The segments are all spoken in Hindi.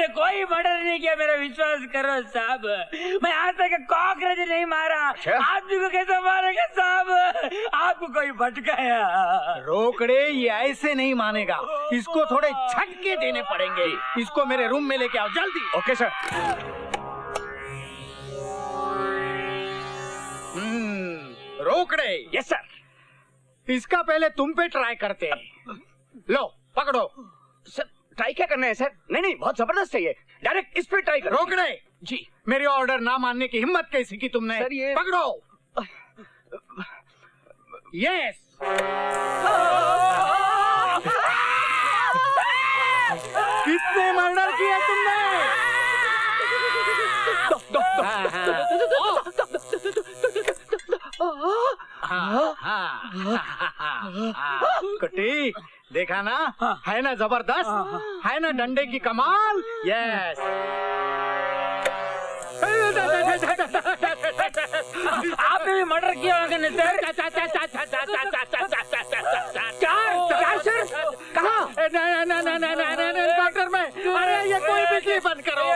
मैंने कोई मर्डर नहीं किया, मेरा विश्वास करो साहब। मैं आज तक कॉकरोच नहीं मारा। आदमी को कैसे मारेगा साहब? आपको कोई भटकाया? रोकड़े, ये ऐसे नहीं मानेगा, इसको थोड़े झटके देने पड़ेंगे। इसको मेरे रूम में लेके आओ जल्दी। Okay sir. रोकड़े। Yes sir. इसका पहले तुम पे ट्राई करते हैं। लो पकड़ो। सर ट्राई क्या करना है सर? नहीं नहीं, बहुत जबरदस्त है ये, डायरेक्ट इस पे ट्राई करो। रोकड़े जी। मेरी ऑर्डर ना मानने की हिम्मत कैसी की तुमने? सर ये पकड़ो। यस। कितने मर्डर किए तुमने? कुट्टी, देखा ना, है ना जबरदस्त, है ना डंडे की कमाल। यस। आपने भी मर्डर किया होगा ना सर? चार सर? कहाँ? डॉक्टर में। अरे ये कोई बिजली बंद करो।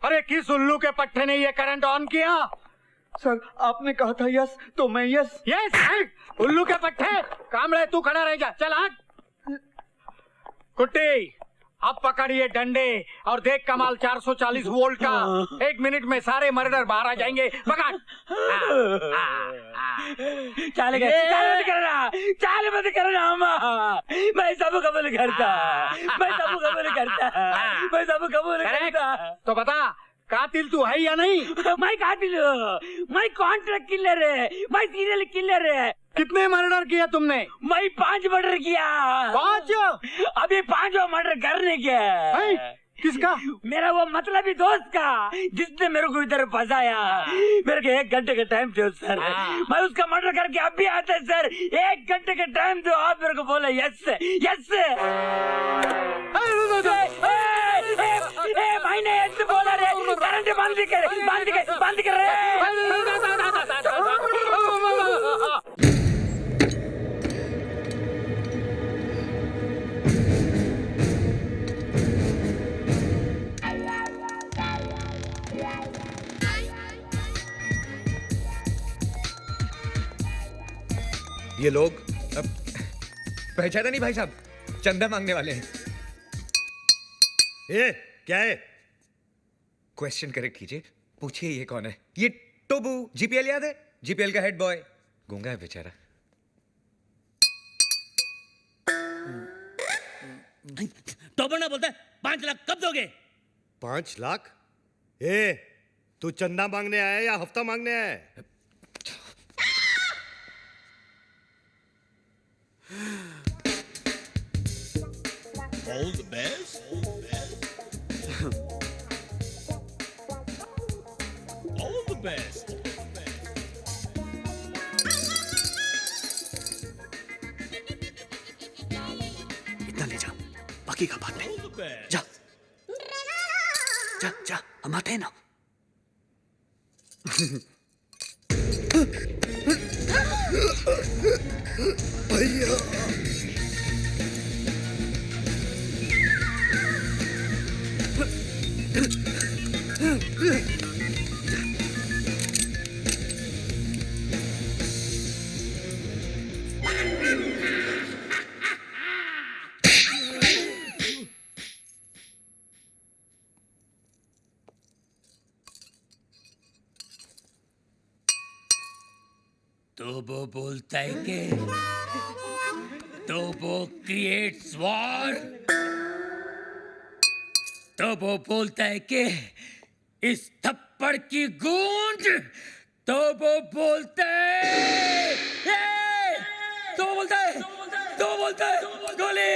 अरे किस उल्लू के पट्टे ने ये करंट ऑन किया? सर आपने कहा था यस, तो मैं यस। यस। उल्लू के पट्टे। कामड़े तू खड़ा रह जा, चल हट। कुट्टी, अब पकड़िए डंडे और देख कमाल 440 वोल्ट का। 1 मिनट में सारे मर्डर बाहर आ जाएंगे। पकड़। चाल मत करना, चाल मत करना अम्मा। मैं सब कबूल करता, मैं सब कबूल करता, मैं सब कबूल करता। तो बता, कातिल तू है या नहीं? मैं कातिल हूँ, मैं कॉन्ट्रैक्ट किलर है, मैं सीरियल किलर है। कितने मर्डर किया तुमने? मैं 5 मर्डर किया। 5? अभी 5वां मर्डर करने के। किसका? मेरा वो मतलबी दोस्त का, जिसने मेरे को इधर फंसाया। मेरे को 1 घंटे का टाइम दो सर, मैं उसका मर्डर करके अब भी आता है सर। 1 घंटे का टाइम दो, आप मेरे को बोले यस यस। मैंने यस बोला रे, करंट बंद कर रहे। ये लोग अब पहचाना नहीं भाई साहब, चंदा मांगने वाले हैं। ए, क्या है? क्वेश्चन करेक्ट कीजिए, पूछिए ये कौन है? ये टोबू, जीपीएल याद है? जीपीएल का हेड बॉय, गूंगा है बेचारा। टोबू ना बोलता है 5 लाख कब दोगे? 5 लाख? ए, तू चंदा मांगने आया है या हफ्ता मांगने आया है? All the best. All the best. इतना ले जा, बाकी का बाद में। जा जा जा, हम आते हैं ना। भैया तो वो बोलता है कि तो वो क्रिएट्स वॉर। तो वो बोलता है कि इस थप्पड़ की गूंज। तो वो बोलता है तो बोलता है गोली।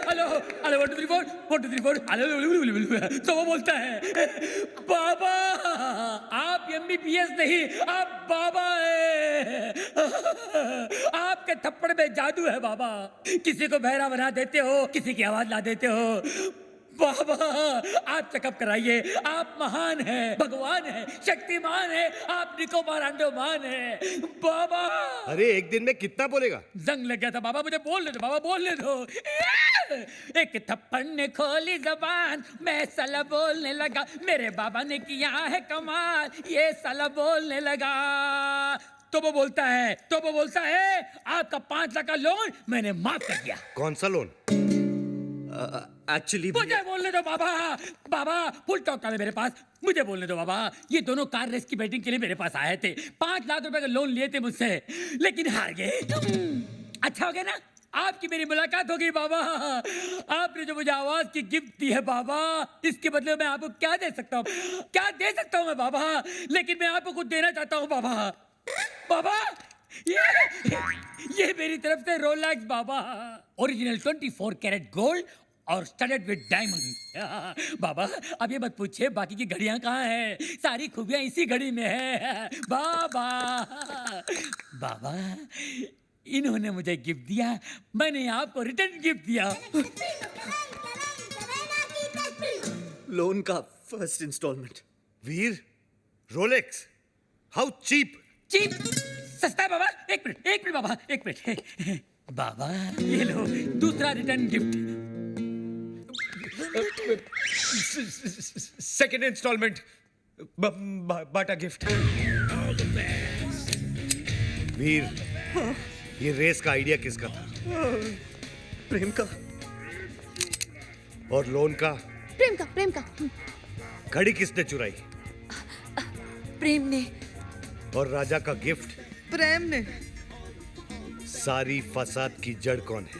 Hello hello 1 2 3 4 1 2 3 4 hello. तो वो बोलता है बाबा, आप एमबीबीएस नहीं, आप बाबा है। आपके थप्पड़ में जादू है बाबा। किसी को बहरा बना देते हो, किसी की आवाज ला देते हो। बाबा आप चेकअप कराइए, आप महान हैं, भगवान हैं, शक्तिमान हैं, आप निको मारांडोमान हैं बाबा। अरे एक दिन में कितना बोलेगा? जंग लग गया था बाबा, मुझे बोलने दो बाबा, बोलने दो। एक थप्पड़ ने खोली जबान, मैं साला बोलने लगा, मेरे बाबा ने किया है कमाल, ये साला बोलने लगा। तो वो बोलता है आपका 5 लाख का लोन मैंने माफ कर दिया। कौन सा लोन? एक्चुअली मुझे बोलने दो बाबा फुल टॉक है मेरे पास, मुझे बोलने दो बाबा। ये दोनों कार रेस की बैटिंग के लिए मेरे पास आए थे, 5 लाख रुपए का लोन लिए थे मुझसे, लेकिन हार गए। अच्छा हो गया ना, आपकी मेरी मुलाकात हो गई बाबा। आपने जो मुझे आवाज की गिफ्ट दी है बाबा, इसके बदले मैं आपको क्या दे सकता हूँ मैं बाबा, लेकिन मैं आपको कुछ देना चाहता हूँ बाबा। ये मेरी तरफ से रोलेक्स बाबा, ओरिजिनल 24 कैरेट गोल्ड और स्टडेड विद डायमंड। बाबा अब ये मत पूछिए बाकी की घड़ियां कहाँ हैं, सारी खूबियां इसी घड़ी में है बाबा। इन्होंने मुझे गिफ्ट दिया, मैंने आपको रिटर्न गिफ्ट दिया। लोन का first installment. Veer, Rolex, how cheap! Cheap सस्ता है बाबा। एक मिनट बाबा, एक मिनट बाबा, ये लो दूसरा रिटर्न गिफ्ट। सेकंड इंस्टॉलमेंट, बाटा गिफ्ट। वीर, ये रेस का आइडिया किसका था? प्रेम का। और लोन का? प्रेम का। घड़ी किसने चुराई? प्रेम ने। और राजा का गिफ्ट? प्रेम ने। सारी फसाद की जड़ कौन है?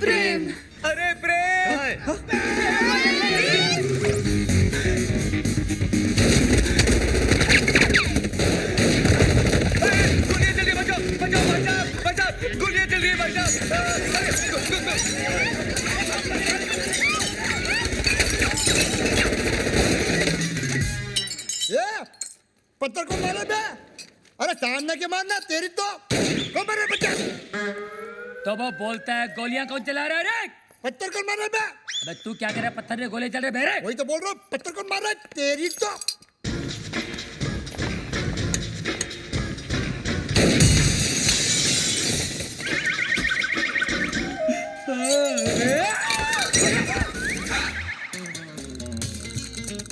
प्रेम। अरे प्रेम! गुलिया जल्दी बचाओ, गुलिया जल्दी पत्थर को मारे बे? अरे सामने के मारना, तेरी तो को मारे बच्चा। तो वो बोलता है गोलियां कौन चला रहा है रे? पत्थर को मारे बे? अबे तू क्या कर रहा है, पत्थर में गोले चल रहे बेरे? वही तो बोल रहा हूँ, पत्थर को मार रहा है, तेरी तो।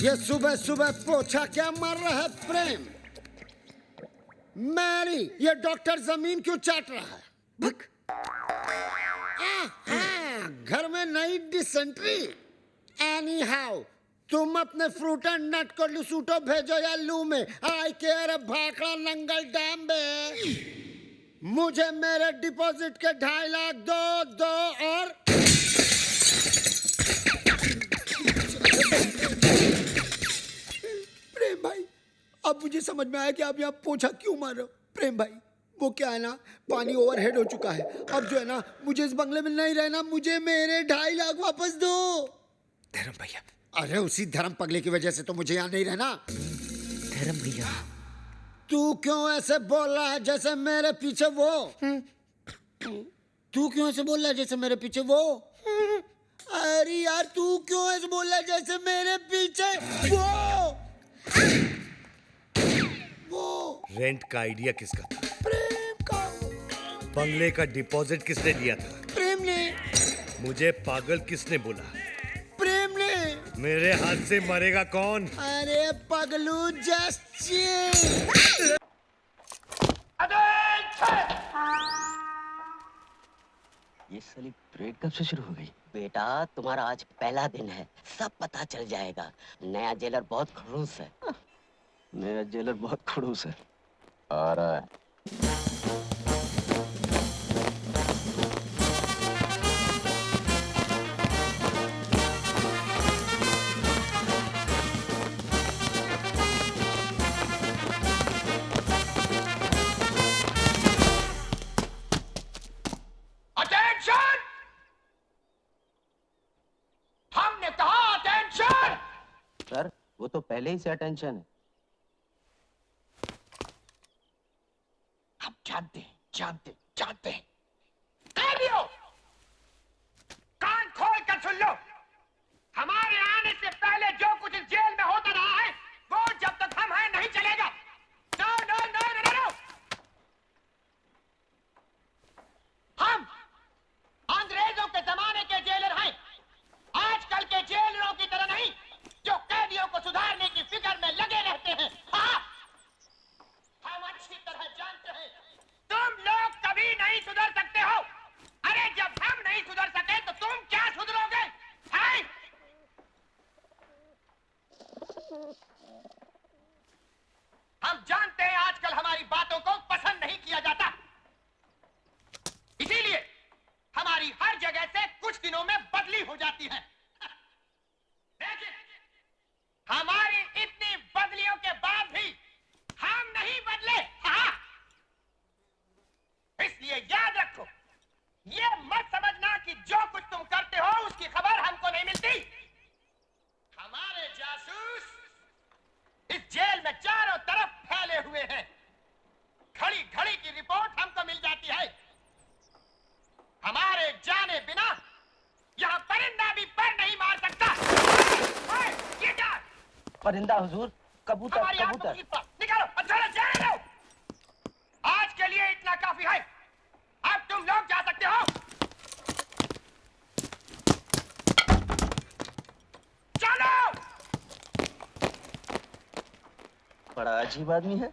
ये सुबह सुबह पोछा क्या मार रहा है प्रेम? मैरी, ये डॉक्टर जमीन क्यों चाट रहा है? भक। घर में नई डिसेंट्री। एनी हाउ, तुम अपने फ्रूट एंड नट को लुसूटो भेजो या लू में। आई केयर भाखड़ा नंगल डैम में। मुझे मेरे डिपॉजिट के 2.5 लाख दो और प्रेम भाई, अब मुझे समझ में आया कि आप यहाँ पोछा क्यों मार रहे हो। प्रेम भाई, वो क्या है ना, पानी ओवरहेड हो चुका है, अब जो है ना मुझे इस बंगले में नहीं रहना, मुझे मेरे 2.5 लाख वापस दो। धर्म भैया। अरे उसी धर्म पगले की वजह से तो मुझे यहाँ नहीं रहना। धर्म भैया, तू क्यों ऐसे बोल रहा है जैसे मेरे पीछे वो? तू क्यों ऐसे बोल रहा है जैसे मेरे पीछे वो? अरे यार, तू क्यों ऐसे बोल रहा है जैसे मेरे पीछे वो? रेंट का आइडिया किसका था? प्रेम का। बंगले का डिपॉजिट किसने दिया था? प्रेम ने। मुझे पागल किसने बोला? प्रेम ने। मेरे हाथ से मरेगा कौन? अरे पगलू, जस्ट चिल। ये साली परेड कब से शुरू हो गई? बेटा तुम्हारा आज पहला दिन है, सब पता चल जाएगा। नया जेलर बहुत खड़ूस है। नया जेलर बहुत खड़ूस है। आ रहा है। सर, वो तो पहले ही से अटेंशन है। हम जानते हैं। कान खोल कर सुन लो। हमारे आने से पहले जो कुछ इस जेल में होता रहा है, वो जब तक हम हैं नहीं चलेगा। No no no no no. हम अंग्रेजों के जमाने के जेल जाती है। देखिए, हमारी इतनी बदलियों के बाद भी हम नहीं बदले। हाँ। इसलिए याद रखो, ये मत समझना कि जो कुछ तुम करते हो उसकी खबर हमको नहीं मिलती। हमारे जासूस इस जेल में चारों तरफ फैले हुए हैं। घड़ी घड़ी की रिपोर्ट हमको मिल जाती है। हमारे जाने बिना यहाँ परिंदा भी पर नहीं मार सकता। ओए, ये क्या? परिंदा हुजूर, कबूतर हमारी कबूतर। आंखों की निकालो और चलो जाने दो। आज के लिए इतना काफी है। अब तुम लोग जा सकते हो। चलो। बड़ा अजीब आदमी है।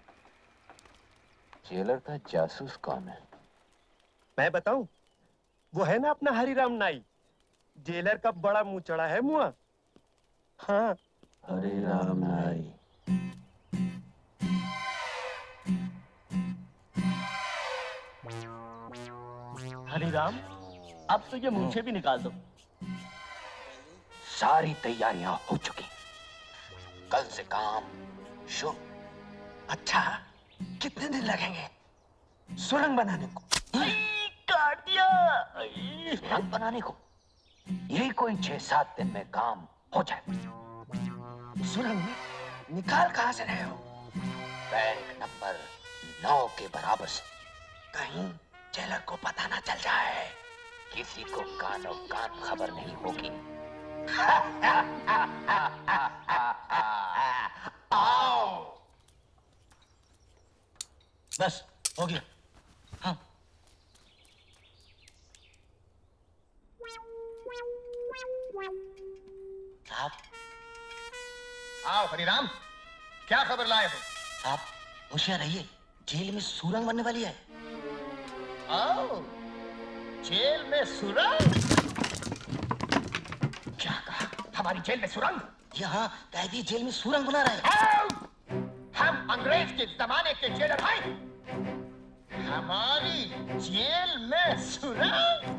जेलर का जासूस कौन है? मैं बताऊं? वो है ना अपना हरिराम नाई, जेलर का बड़ा मुंह चढ़ा है मुआ। हाँ, हरिराम नाई। हरिराम, अब तो ये मूंछें भी निकाल दो। सारी तैयारियां हो चुकी, कल से काम शुरू। अच्छा, कितने दिन लगेंगे सुरंग बनाने को? काट दिया। सुरंग बनाने को यही कोई 6-7 दिन में काम हो जाए। सुरंग में निकाल कहां से रहे हो? बैंक नंबर 9 के बराबर से। कहीं जेलर को पता ना चल जाए, किसी को कानो कान खबर नहीं होगी। आओ। बस हो गया। हाँ। साहब, आओ हरिराम, क्या खबर लाए हो? साहब होशियार रहिए, जेल में सुरंग बनने वाली है। आओ, जेल में सुरंग? क्या कहा? हमारी जेल में सुरंग? यहाँ कैदी जेल में सुरंग बना रहे हैं। आओ! हम अंग्रेज के जमाने के जेलर हैं। हमारी जेल में सुरंग?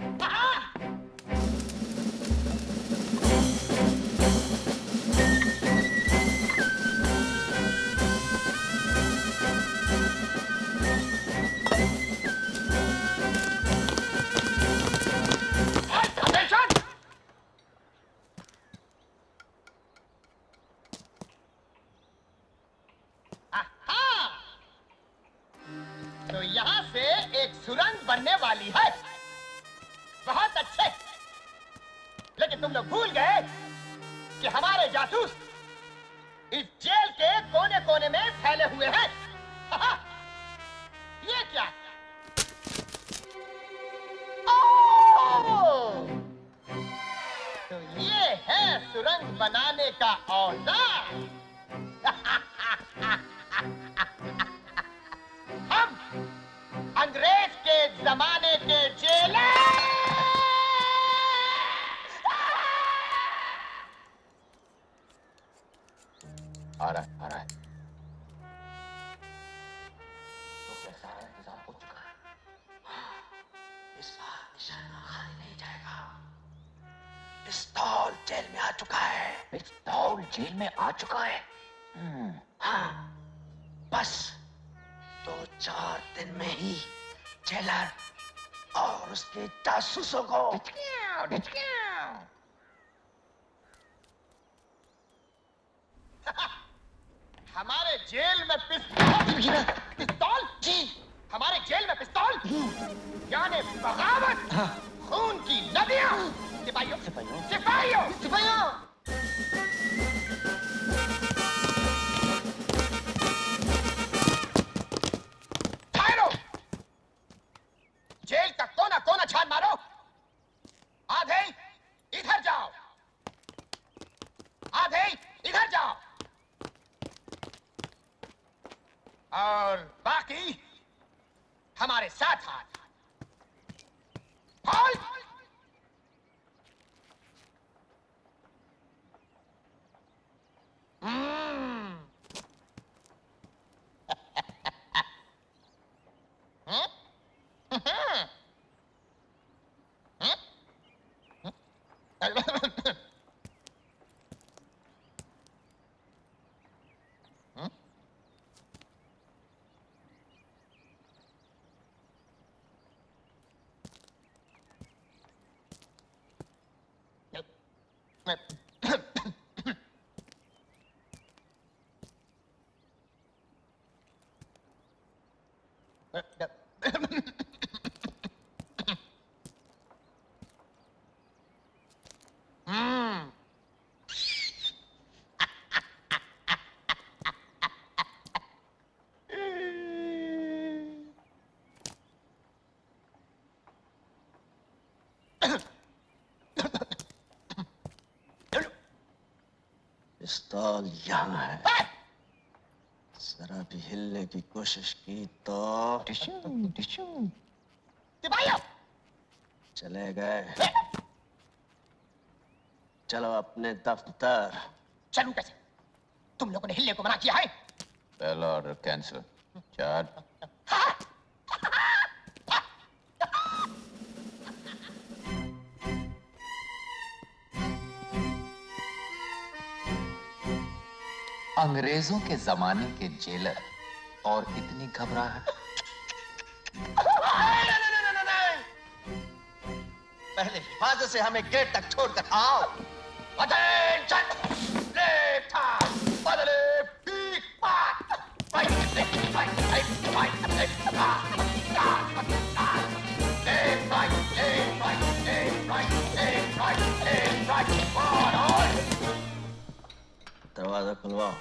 तो यहाँ से एक सुरंग बनने वाली है। बहुत अच्छे। लेकिन तुम लोग भूल गए कि हमारे जासूस इस जेल के कोने कोने में फैले हुए हैं। ये क्या? ओह! तो ये है सुरंग बनाने का औजार। हम अंग्रेज के जमाने के जेलर। आ रहा है। तो क्या सारा इंतजाम हो चुका है? इस बार निशाना खाली नहीं जाएगा। पिस्तौल जेल में आ चुका है। पिस्तौल जेल में आ चुका है। हाँ, बस 2-4 दिन में ही जेलर और उसके जासूसों को हमारे जेल में पिस्तौल? पिस्तौल? जी, हमारे जेल में पिस्तौल? यानी बगावत, खून की नदियां। सिपाहियों, सिपाहियों, सिपाहियों, सिपाहियों। ठहरो। जेल का कोना कोना छान मारो। आधे इधर जाओ, आधे इधर जाओ, और बाकी हमारे साथ हाथ। बोल। पिस्तौल यहाँ है। जरा भी हिलने की कोशिश की तो चले गए। चलो अपने दफ्तर। चलूं कैसे? तुम लोगों ने हिलने को मना किया है। पहला ऑर्डर कैंसिल। चार अंग्रेजों के जमाने के जेलर और इतनी घबराहट। पहले हिफाजत से हमें गेट तक छोड़कर आओ। अटेंशन! लेफ्ट हैंड, बदले पीक पाक। Right, left, right, left, right, left, left, right, left, right, left, right, left, right, left, right, on. दरवाजा खुलवाओ।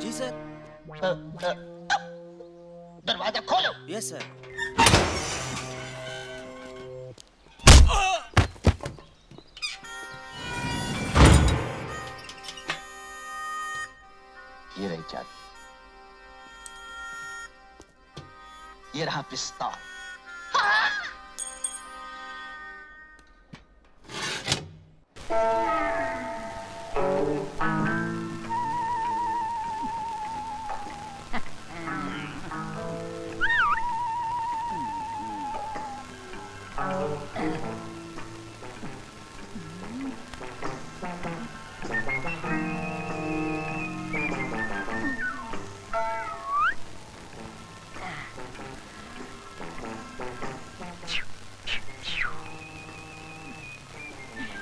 जी सर। दरवाजा खोलो। Yes sir. ये रही चाबी, ये रहा पिस्तौल।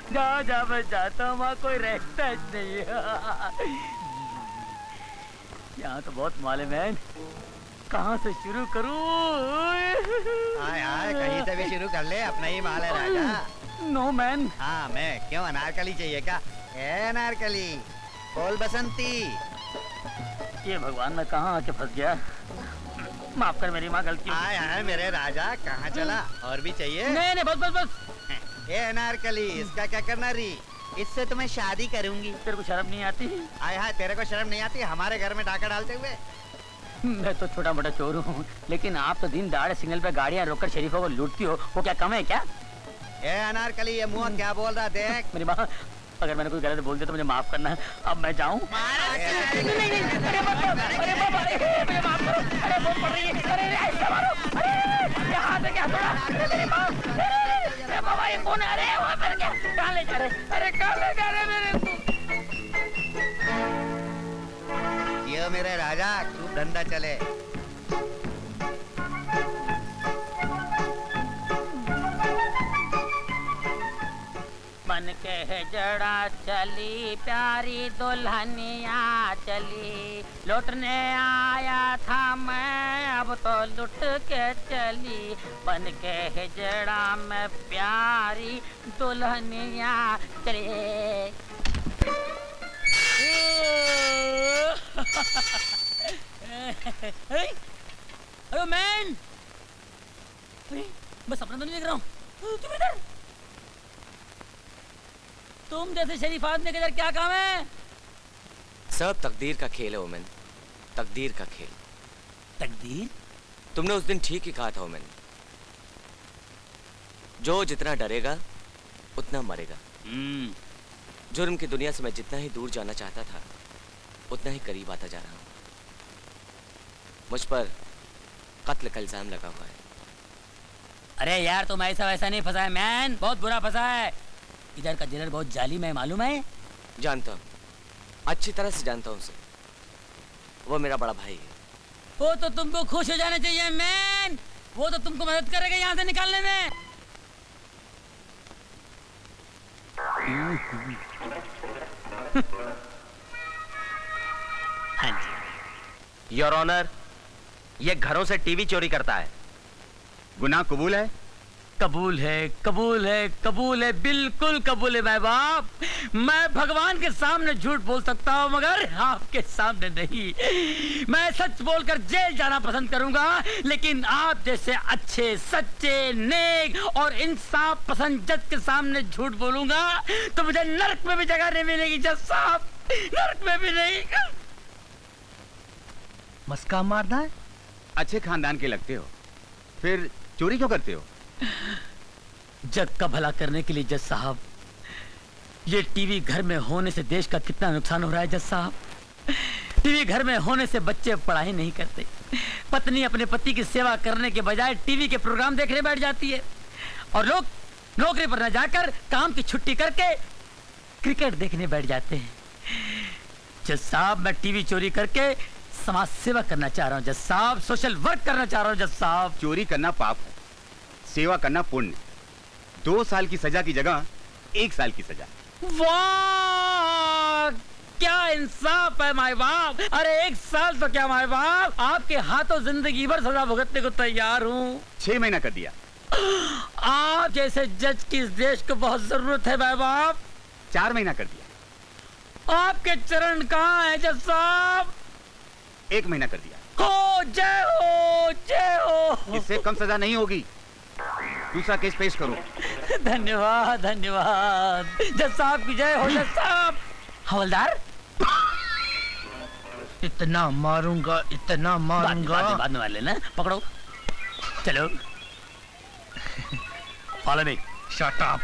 जहाँ जहाँ मैं जाता हूँ वहाँ कोई रहता ही नहीं है। यहाँ तो बहुत माल है मैन, कहाँ से शुरू करूँ? हाय हाय, कहीं से भी शुरू कर ले, अपना ही माल है राजा। No man. हाँ मैं क्यों, अनारकली चाहिए क्या? ए अनारकली, बोल बसंती। ये भगवान मैं कहाँ आके फंस गया, माफ कर मेरी माँ, गलती। हाय हाय मेरे राजा, कहाँ चला? और भी चाहिए? नहीं नहीं, बस बस बस। ए अनारकली, इसका क्या करना री? इससे तो मैं शादी करूंगी। तेरे को शर्म नहीं आती? हाय हाय, तेरे को शर्म नहीं आती हमारे घर में डाका डालते हुए? मैं तो छोटा मोटा चोर हूँ, लेकिन आप तो दिन दहाड़े सिग्नल पे गाड़ियाँ रोककर शरीफों को लूटती हो, वो क्या कम है क्या? ए अनारकली, ये मुंह क्या बोल रहा, देख। मेरी माँ, अगर मैंने कोई गलत बोल दिया तो मुझे माफ करना। अब मैं जाऊँ? ये कौन है? अरे वहाँ पर क्या? कहाँ ले जा रहे? अरे कहाँ ले जा रहे मेरे को? ये मेरे राजा, खूब धंधा चले। मन के जड़ा चली प्यारी दुल्हनिया चली, लौटने आया था मैं अब तो लुट के चली। बन के जड़ा में प्यारी दुल्हनिया चली। अरे मैन, मैं सपना तो नहीं देख रहा हूँ। तुम इधर, तुम जैसे शरीफ आदमी के इधर क्या काम है? सब तकदीर का खेल है ओमेन, तकदीर का खेल। तकदीर? तुमने उस दिन ठीक ही कहा था ओमेन, जो जितना डरेगा उतना मरेगा। जुर्म की दुनिया से मैं जितना ही दूर जाना चाहता था उतना ही करीब आता जा रहा हूं। मुझ पर कत्ल का इल्जाम लगा हुआ है। अरे यार, तुम ऐसा वैसा नहीं फंसा है मैन, बहुत बुरा फंसा है। इधर का जेलर बहुत जालिम है, मालूम है? जानता हूँ, अच्छी तरह से जानता हूँ उसे। वो मेरा बड़ा भाई है। वो तो तुमको खुश हो जाना चाहिए मैन, वो तो तुमको मदद करेगा यहाँ से निकालने में। हाँ जी। योर ऑनर, ये घरों से टीवी चोरी करता है। गुनाह कबूल है? कबूल है, कबूल है, कबूल है, बिल्कुल कबूल है मैं बाप। मैं भगवान के सामने झूठ बोल सकता हूँ मगर आपके सामने नहीं। मैं सच बोलकर जेल जाना पसंद करूंगा, लेकिन आप जैसे अच्छे, सच्चे, नेक और इंसाफ पसंद जज के सामने झूठ बोलूंगा तो मुझे नरक में भी जगह नहीं मिलेगी जज साहब, नरक में भी नहीं। मस्का मारना है? अच्छे खानदान के लगते हो, फिर चोरी क्यों करते हो? जग का भला करने के लिए जज साहब। ये टीवी घर में होने से देश का कितना नुकसान हो रहा है जज साहब। टीवी घर में होने से बच्चे पढ़ाई नहीं करते, पत्नी अपने पति की सेवा करने के बजाय टीवी के प्रोग्राम देखने बैठ जाती है, और लोग नौकरी पर न जाकर काम की छुट्टी करके क्रिकेट देखने बैठ जाते हैं। जज साहब, मैं टीवी चोरी करके समाज सेवा करना चाह रहा हूँ जज साहब, सोशल वर्क करना चाह रहा हूँ जज साहब। चोरी करना पाप है, सेवा करना पुण्य। 2 साल की सजा की जगह 1 साल की सजा। वाह, क्या इंसाफ है माय बाप। अरे 1 साल तो क्या माय बाप, आपके हाथों जिंदगी भर सजा भुगतने को तैयार हूँ। 6 महीना कर दिया। आप जैसे जज की इस देश को बहुत जरूरत है माय बाप। 4 महीना कर दिया। आपके चरण कहाँ है जज साहब? 1 महीना कर दिया। हो जय हो, जय हो। इससे कम सजा नहीं होगी। दूसरा केस पेश करो। धन्यवाद, धन्यवाद जज साहब की जय हो। जज साहब। हवलदार, इतना मारूंगा, इतना मारूंगा। बाद में मार लेना। पकड़ो, चलो। Follow me. Shut up.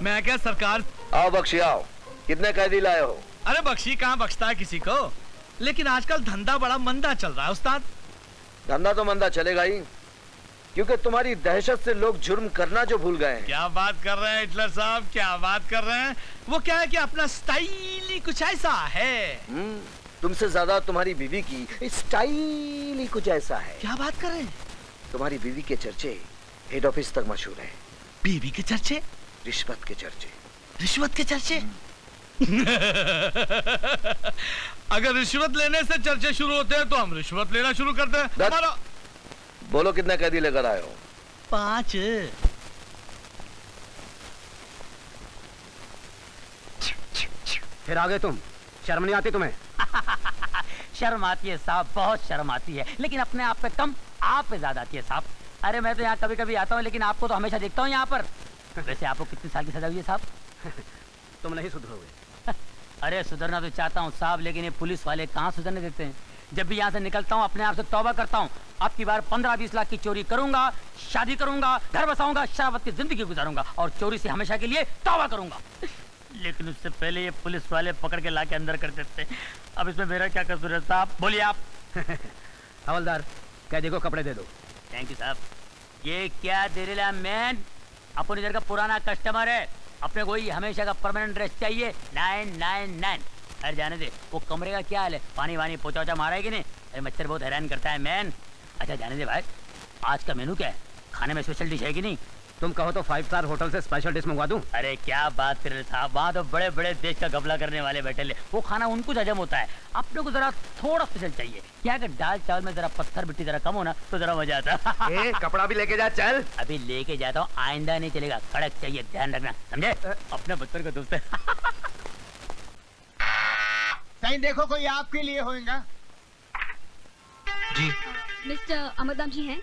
मैं क्या सरकार? आओ बख्शी आओ। कितने कैदी लाए हो? अरे बख्शी कहाँ बख्शता है किसी को, लेकिन आजकल धंधा बड़ा मंदा चल रहा है उस्ताद। धंधा तो मंदा चलेगा ही, क्योंकि तुम्हारी दहशत से लोग जुर्म करना जो भूल गए हैं। क्या बात कर रहे हैं हिटलर साहब, क्या बात कर रहे हैं? वो क्या है कि अपना स्टाइल ही कुछ ऐसा है। तुमसे ज्यादा तुम्हारी बीवी की स्टाइल ही कुछ ऐसा है। क्या बात कर रहे हैं? तुम्हारी बीवी के चर्चे हेड ऑफिस तक मशहूर है। बीवी के चर्चे? रिश्वत के चर्चे। रिश्वत के चर्चे? अगर रिश्वत लेने से चर्चे शुरू होते हैं तो हम रिश्वत लेना शुरू करते हैं। हमारा बोलो कितने कैदी लेकर आए हो? 5। फिर आ गए तुम, शर्म नहीं आती तुम्हें? शर्म आती है साहब, बहुत शर्म आती है, लेकिन अपने आप पे कम, आप पे ज्यादा आती है साहब। अरे मैं तो यहाँ कभी कभी आता हूँ, लेकिन आपको तो हमेशा देखता हूँ यहाँ पर। वैसे आपको कितने साल की सजा हुई है साहब? तुम नहीं सुधरोगे। अरे सुधरना तो चाहता हूँ साहब, लेकिन ये पुलिस वाले कहाँ सुधरने देते हैं। जब भी यहाँ से निकलता हूँ अपने आप से तौबा करता हूँ, अब की बार 15-20 लाख की चोरी करूंगा, शादी करूंगा, घर बसाऊंगा, शराबत की जिंदगी गुजारूंगा और चोरी से हमेशा के लिए तौबा करूंगा। लेकिन उससे पहले ये पुलिस वाले पकड़ के लाके अंदर कर देते। अब इसमें मेरा क्या कसूर है साहब, बोलिए आप। हवलदार, कैदी को कपड़े दे दो। थैंक यू साहब। ये क्या दे रहा मैन, अपन इधर का पुराना कस्टमर है, अपने को ही हमेशा का परमानेंट ड्रेस चाहिए। 999। अरे जाने दे, वो कमरे का क्या हाल है, पानी वानी पोचा वोचा मारा है कि नहीं? अरे मच्छर बहुत हैरान करता है मैन। अच्छा जाने दे भाई, आज का मेनू क्या है, खाने में स्पेशल डिश है कि नहीं? तुम कहो तो 5 स्टार होटल से स्पेशल डिश मंगवा दूं? अरे क्या बात कर रहे साहब, वहाँ तो बड़े बड़े देश का गबला करने वाले बैठे ले, वो खाना उनको हजम होता है, अपने को जरा थोड़ा स्पेशल चाहिए। क्या अगर दाल चावल में जरा पत्थर मिट्टी जरा कम हो ना तो जरा मजा आता। कपड़ा भी लेके जा, चल। अभी लेके जाता हूँ, आइंदा नहीं चलेगा, कड़क चाहिए, ध्यान रखना, समझे? अपने बच्चों का दोस्त है। कहीं देखो कोई आपके लिए होगा। जी। मिस्टर अमरदाम जी हैं?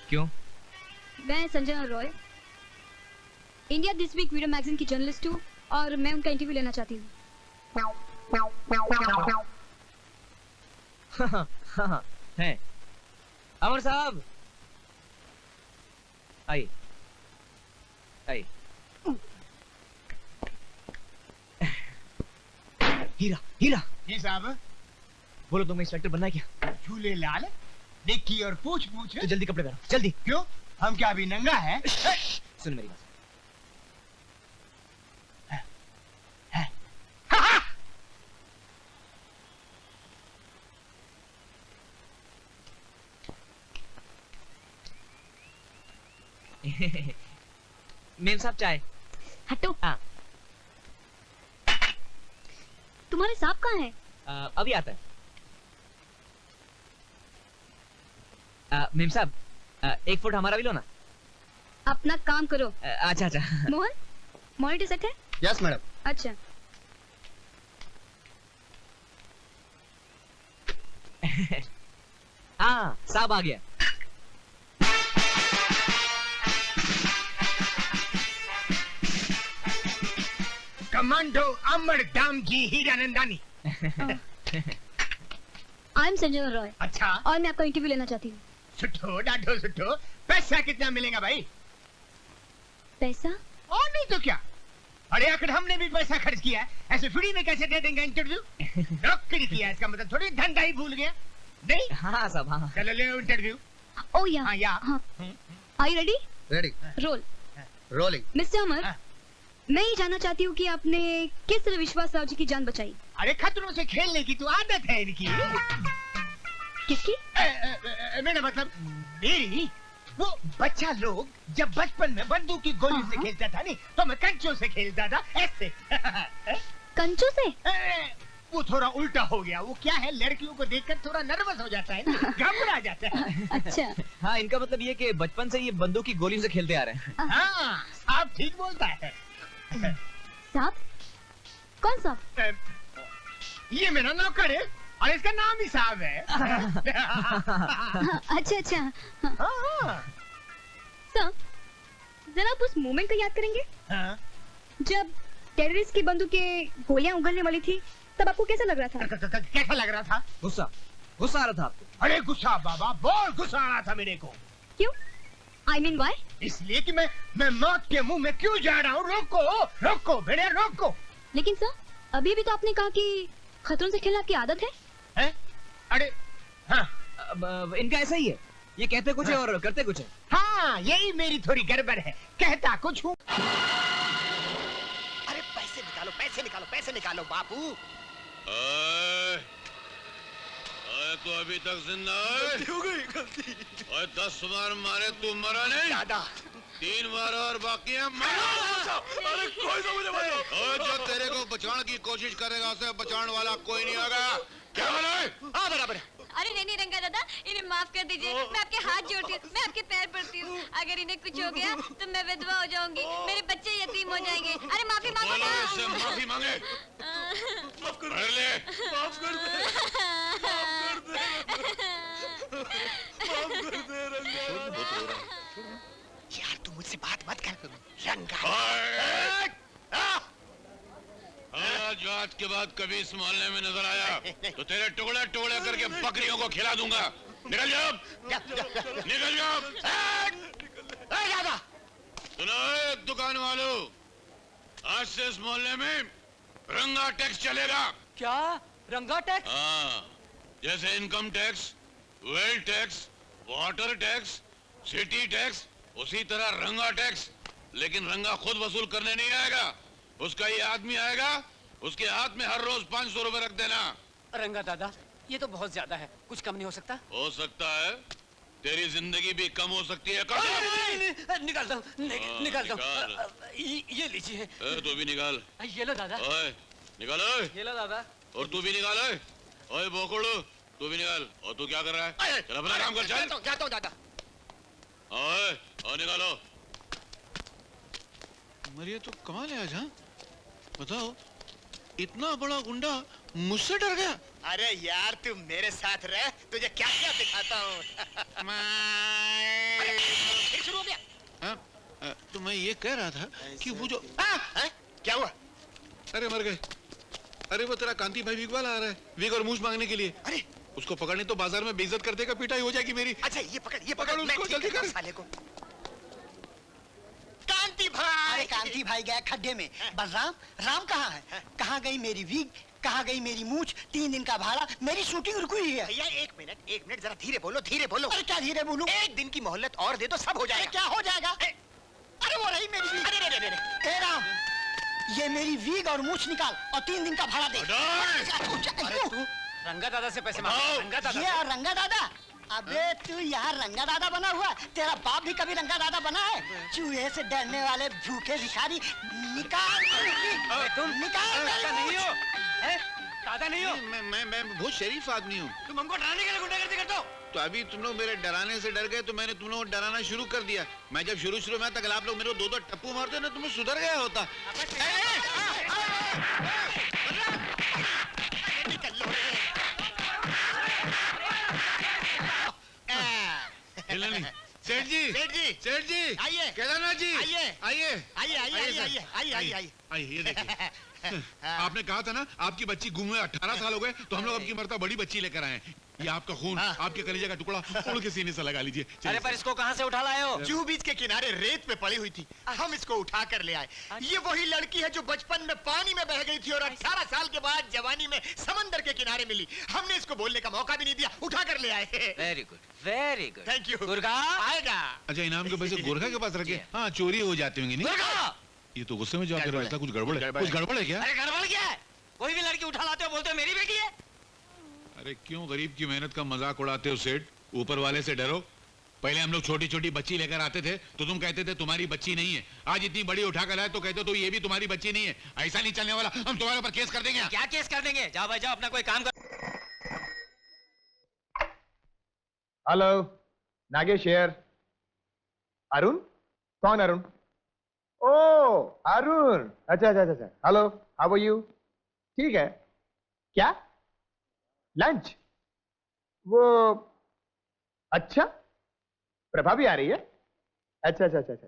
क्यों? मैं Sanjana Roy, India this week video magazine की जर्नलिस्ट हूँ और मैं उनका इंटरव्यू लेना चाहती हूँ। है अमर साहब, आइए आइए। हीरा हीरा जी साहब। बोलो तुम्हें इंस्पेक्टर बनना है क्या? झूले लाल डिक्की और पूछ पूछ। तो जल्दी कपड़े पहनो, जल्दी। क्यों, हम क्या अभी नंगा है? सुन मेरी बात। मेम साहब चाय। हटो। हाँ। तुम्हारे सांप कहाँ है? अभी आता है। मेम साहब, 1 फुट हमारा भी लो ना। अपना काम करो। अच्छा अच्छा। मोहन, मॉनिटर सेट है? Yes madam. अच्छा। हाँ, साहब आ गया। Commando Amar Damji Hiranandani. I am Sanjana Roy. अच्छा। और मैं आपका इंटरव्यू लेना चाहती हूँ। सुठो डाढो सुठो। पैसा कितना मिलेगा भाई? पैसा? और नहीं तो क्या, अरे आखिर हमने भी पैसा खर्च किया है, ऐसे फ्री में कैसे दे देंगे इंटरव्यू? नौकरी किया इसका मतलब थोड़ी धंधा ही भूल गया। नहीं हाँ साहब हाँ। चलो ले इंटरव्यू। ओ या हाँ yeah. Are you ready? Ready. Roll. Rolling. Mister Amar, मैं ये जानना चाहती हूँ कि आपने किस तरह विश्वास राव जी की जान बचाई? अरे खतरों से खेलने की तो आदत है इनकी। किसकी? मेरा मतलब मेरी। वो बच्चा लोग जब बचपन में बंदूक की गोली से खेलता था नहीं तो मैं कंचों से खेलता था ऐसे। कंचों से? वो थोड़ा उल्टा हो गया। वो क्या है, लड़कियों को देखकर थोड़ा नर्वस हो जाता है, घबरा जाता है। अच्छा। हाँ, इनका मतलब ये कि बचपन से ये बंदूक की गोली से खेलते आ रहे हैं। हाँ, आप ठीक बोलता है। सांप? कौन सांप? ये मेरा नौकर है और इसका नाम ही साहब है। अच्छा अच्छा। सर, जरा आप उस मोमेंट को याद करेंगे? हाँ? जब टेररिस्ट की बंदूकें गोलियां उगलने वाली थी, तब आपको कैसा लग रहा था? कैसा लग रहा था? गुस्सा। गुस्सा आ रहा था आपको? अरे गुस्सा बाबा, बहुत गुस्सा आ रहा था मेरे को। क्यों? I mean why? इसलिए कि मैं मौत के मुंह में क्यों जा रहा हूँ। रोको रोको बेटे रोको। लेकिन सर, अभी भी तो आपने कहा कि खतरों से खेलना आपकी आदत है। हैं? अरे हाँ। इनका ऐसा ही है, ये कहते कुछ है और करते कुछ है। हाँ, यही मेरी थोड़ी गड़बड़ है, कहता कुछ हूँ। अरे पैसे निकालो पैसे निकालो पैसे निकालो बापू। तो अभी तक जिंदा है? हो गई गलती। और 10 बार मारे तू मरा नहीं? दादा 3 बार और बाकी है मारो। अरे कोई तो मुझे बचाओ। और जो तेरे को बचाने की कोशिश करेगा उसे बचाने वाला कोई नहीं होगा। क्या बोला? हाँ बराबर। अरे नहीं रंगा दादा, इन्हें माफ कर दीजिए। मैं आपके हाथ जोड़ती हूँ, मैं आपके पैर पड़ती हूँ। अगर इन्हें कुछ हो गया तो मैं विधवा हो जाऊंगी, मेरे बच्चे यतीम हो जाएंगे। अरे माफी मांगो ना। इससे माफी मांगे। माफ कर ले। माफ कर दे। माफ कर दे रंगा। यार तू मुझसे बात मत कर रंगा। आज के बाद कभी इस मोहल्ले में नजर आया तो तेरे टुकड़े टुकड़े करके बकरियों को खिला दूंगा। निकल जाओ, निकल जाओ। सुनो दुकान वालों, आज से इस मोहल्ले में रंगा टैक्स चलेगा। क्या रंगा टैक्स? हाँ, जैसे income tax, wealth tax, water tax, city tax, उसी तरह रंगा टैक्स। लेकिन रंगा खुद वसूल करने नहीं आएगा, उसका ये आदमी आएगा, उसके हाथ में हर रोज 500 रुपए रख देना। रंगा दादा, ये तो बहुत ज्यादा है, कुछ कम नहीं हो सकता? हो सकता है, तेरी जिंदगी भी कम हो सकती है। निकाल दो, निकाल दो। ये लीजिए। तू भी निकाल। ये लो दादा। ओए निकाल। ये लो दादा। और तू भी निकाल। ओए बोकड़ो, तू भी निकाल। और तू क्या कर रहा है? चल अपना काम कर। चल जाता हूँ दादा। ओए और निकालो। मरिए तो कमाल है आज। हाँ बताओ, इतना बड़ा गुंडा मुझसे डर गया? अरे यार तू मेरे साथ रह, तुझे क्या क्या दिखाता हूँ। फिर शुरू हो गया। तो मैं ये कह रहा था कि वो जो क्या हुआ? अरे मर गए। अरे वो तेरा कांति भाई विग वाला आ रहा है, विग और मूछ मांगने के लिए। अरे उसको पकड़ने तो बाजार में बेइज्जत कर देगा, पिटाई हो जाएगी मेरी। अच्छा ये पकड़ उसको, जल्दी कर साले को। कांति भाई। अरे कांति भाई गया खड्डे में। बलराम, राम कहाँ है? कहाँ गई मेरी विग? कहाँ गई मेरी मूछ? 3 दिन का भाड़ा, मेरी शूटिंग रुकी हुई है। भैया एक मिनट जरा धीरे बोलो, धीरे बोलो। अरे क्या धीरे बोलूं? 1 दिन की मोहलत और दे दो, सब हो जाएगा। क्या हो जाएगा? अरे वो रही मेरी विग। अरे राम, ये मेरी विग और मूछ निकाल और 3 दिन का भाड़ा दे। अरे तू रंगा दादा से पैसे मांग। रंगा दादा ये और रंगा दादा अबे तू यहाँ रंगा दादा बना हुआ, तेरा बाप भी कभी रंगा दादा बना है? चूहे से डरने वाले भूखे भिखारी, निकाल तुम निकाल नहीं हो, दादा नहीं हो। मैं बहुत शरीफ आदमी हूँ। तुम हमको डराने के लिए गुंडागर्दी करते हो। तो अभी तुम लोग मेरे डराने से डर गए तो मैंने तुम लोगों को डराना शुरू कर दिया। मैं जब शुरू में तक आप लोग मेरे को दो टप्पू मारते ना, तुम्हें सुधर गया होता। सेठ जी, सेठ जी, आइए, केदारनाथ जी, आइए, आइए, आइए, आइए, आइए, आइए, आइए, आइए। आइए, ये देखिए। आपने कहा था ना आपकी बच्ची गुम हुए 18 साल हो गए, तो हम लोग अब की मरता बड़ी बच्ची लेकर आए हैं। ये आपका खून, आपके कलेजे का टुकड़ा उड़ के सीने से लगा लीजिए। अरे पर इसको कहाँ से उठा लाए हो? जूहू बीच के किनारे रेत पे पड़ी हुई थी, हम इसको उठा कर ले आए। ये वही लड़की है जो बचपन में पानी में बह गई थी और 18 साल के बाद जवानी में समंदर के किनारे मिली। हमने इसको बोलने का मौका भी नहीं दिया, उठा कर ले आए। Very good, very good. Thank you. गुरगा आएगा। अच्छा, इनाम के पैसे गोरखा के पास रखे? हाँ, चोरी हो जाते होंगे नहीं? ये तो गुस्से में जवाब दे रहा था, कुछ गड़बड़ है? कुछ गड़बड़ है क्या? अरे गड़बड़ क्या है? कोई भी लड़की उठा लाते हो, बोलते हो मेरी बेटी है। अरे क्यों गरीब की मेहनत का मजाक उड़ाते हो सेठ? ऊपर वाले से डरो। पहले हम लोग छोटी छोटी बच्ची लेकर आते थे तो तुम कहते थे तुम्हारी बच्ची नहीं है। आज इतनी बड़ी उठा कर लाए तो कहते हो तो ये भी तुम्हारी बच्ची नहीं है। ऐसा नहीं चलने वाला, हम तुम्हारे ऊपर केस कर देंगे। क्या केस कर देंगे? जाओ भाई जाओ, अपना कोई काम कर। Hello, Nagesh here. अरुण? कौन अरुण? ओ अरुण, अच्छा अच्छा अच्छा। Hello, how are you? ठीक है। क्या लंच? वो अच्छा, प्रभा भी आ रही है? अच्छा अच्छा अच्छा अच्छा।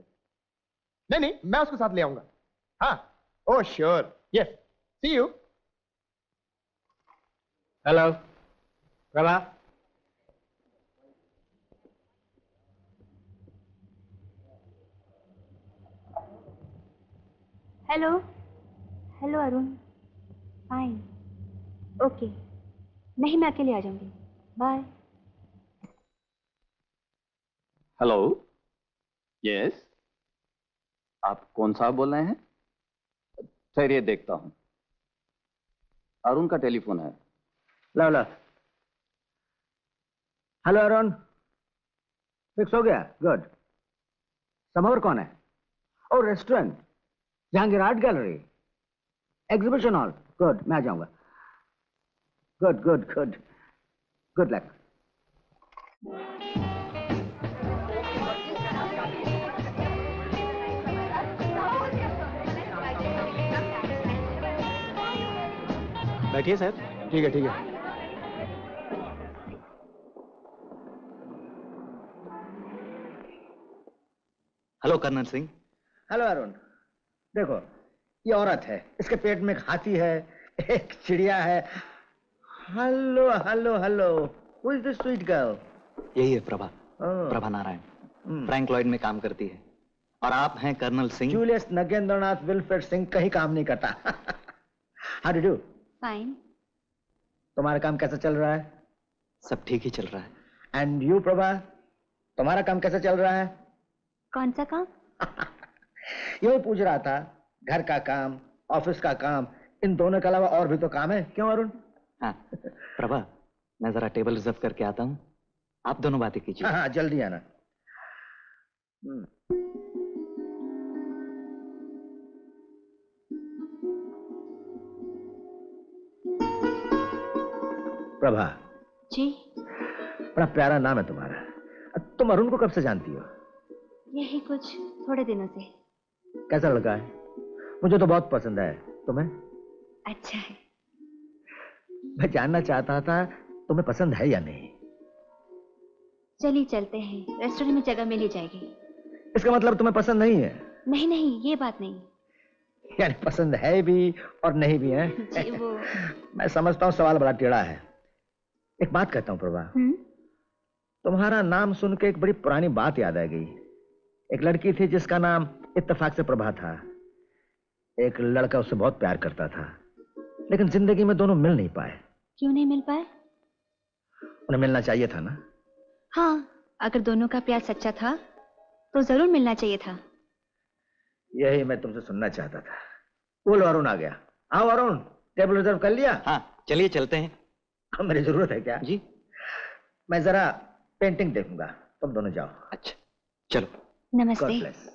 नहीं नहीं, मैं उसको साथ ले आऊंगा। हाँ, oh sure, yes, see you. Hello Prabha. Hello hello Arun, fine, okay, नहीं मैं अकेले आ जाऊंगी, बाय। हेलो, यस, आप कौन साहब बोल रहे हैं? ठहरिए देखता हूं। अरुण का टेलीफोन है। लो लो। हेलो अरुण, फिक्स हो गया? गुड। समोर कौन है? Oh restaurant, Jehangir art gallery, exhibition hall. Good, मैं आ जाऊंगा। Good good good, good luck. बैठिए सर। ठीक है ठीक है। Hello colonel Singh. Hello Arun, देखो ये औरत है, इसके पेट में एक हाथी है, एक चिड़िया है। Hello hello hello, who is this sweet girl? यही है प्रभा, प्रभा नारायण, फ्रैंक लॉयड में काम करती है। और आप हैं colonel Singh? Julius Nagendranath Wilfred Singh, कहीं काम नहीं करता। How do do? फाइन। तुम्हारा काम कैसा चल रहा है? सब ठीक ही चल रहा है। एंड यू प्रभा, तुम्हारा काम कैसा चल रहा है? कौन सा काम? यही पूछ रहा था, घर का काम, ऑफिस का काम, इन दोनों के अलावा और भी तो काम है, क्यों अरुण? हाँ प्रभा, मैं जरा टेबल रिजर्व करके आता हूँ, आप दोनों बातें कीजिए। हाँ जल्दी आना। प्रभा जी। बड़ा प्यारा नाम है तुम्हारा। तुम अरुण को कब से जानती हो? यही कुछ थोड़े दिनों से। कैसा लड़का है? मुझे तो बहुत पसंद है, तुम्हें? अच्छा है। मैं जानना चाहता था तुम्हें पसंद है या नहीं। चलिए चलते हैं, रेस्टोरेंट में जगह मिल ही जाएगी। इसका मतलब तुम्हें पसंद नहीं है? नहीं नहीं, ये बात नहीं। यानी पसंद है भी और नहीं भी है? जी वो मैं समझता हूँ सवाल बड़ा टेढ़ा है। एक बात कहता हूँ प्रभा, तुम्हारा नाम सुन के एक बड़ी पुरानी बात याद आ गई। एक लड़की थी जिसका नाम इत्तेफाक से प्रभा था। एक लड़का उससे बहुत प्यार करता था, लेकिन जिंदगी में दोनों मिल नहीं पाए। क्यों नहीं मिल पाए? उन्हें मिलना चाहिए था ना? हाँ, अगर दोनों का प्यार सच्चा था तो जरूर मिलना चाहिए था। यही मैं तुमसे सुनना चाहता था। बोलो, अरुण आ गया। आओ अरुण, टेबल रिजर्व कर लिया? हाँ चलिए चलते हैं। मेरी जरूरत है क्या? जी। मैं जरा पेंटिंग देखूंगा, तुम दोनों जाओ। अच्छा चलो। नमस्ते। God bless.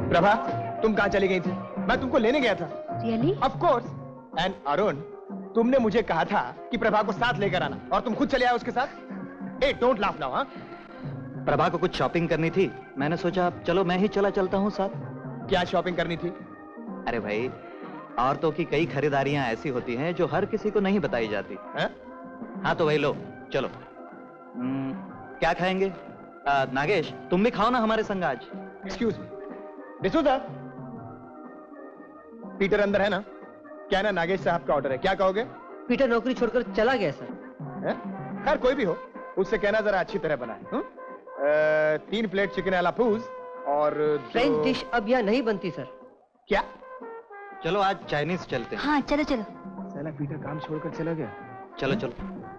प्रभा, तुम कहाँ चली गई थी? मैं तुमको लेने गया था। Really? Of course. And Arun, तुमने मुझे कहा था कि प्रभा को साथ लेकर आना, और तुम खुद चले आए उसके साथ। Hey, don't laugh now, हाँ? प्रभा को कुछ शॉपिंग करनी थी, मैंने सोचा चलो मैं ही चलता हूँ साथ। क्या शॉपिंग करनी थी? अरे भाई, औरतों की कई खरीदारियां ऐसी होती हैं जो हर किसी को नहीं बताई जाती। हाँ तो भाई लो, चलो। क्या खाएंगे? नागेश, तुम भी खाओ ना हमारे संग आज। Excuse me. डिसूजा, पीटर अंदर है ना? क्या ना नागेश साहब का ऑर्डर है, क्या कहोगे? पीटर नौकरी छोड़कर चला गया सर। खैर कोई भी हो, उससे कहना जरा अच्छी तरह बनाए। 3 प्लेट चिकन आला पूज और फ्रेंच डिश अब यहाँ नहीं बनती सर। क्या? चलो आज चाइनीज चलते हैं। हाँ चलो चलो। साला पीटर काम छोड़कर चला गया। चलो चलो।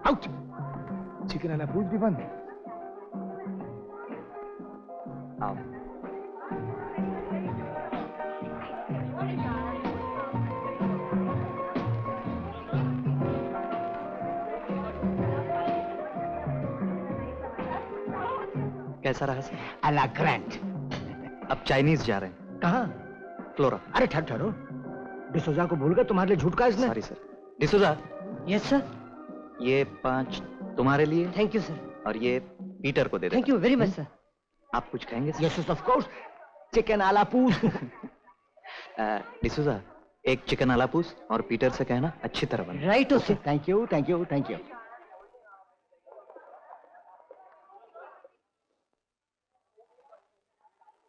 आउट। चिकन आला पूज भी बंद। आओ। कैसा रहा सर? अला ग्रैंड। अब चाइनीज जा रहे हैं। कहाँ? फ्लोरा। अरे ठहरो, डिसोजा को भूल गए, तुम्हारे लिए झूठ का इसने। Sorry sir. D'Souza. Yes sir. ये 5 तुम्हारे लिए। Thank you sir. और ये पीटर को दे दो। Thank you very much sir. आप कुछ खाएंगे sir? Yes of course, chicken आला पूस। डिसोजा, एक चिकन आला पूस और पीटर से कहना अच्छी तरह बना। राइट। Thank you.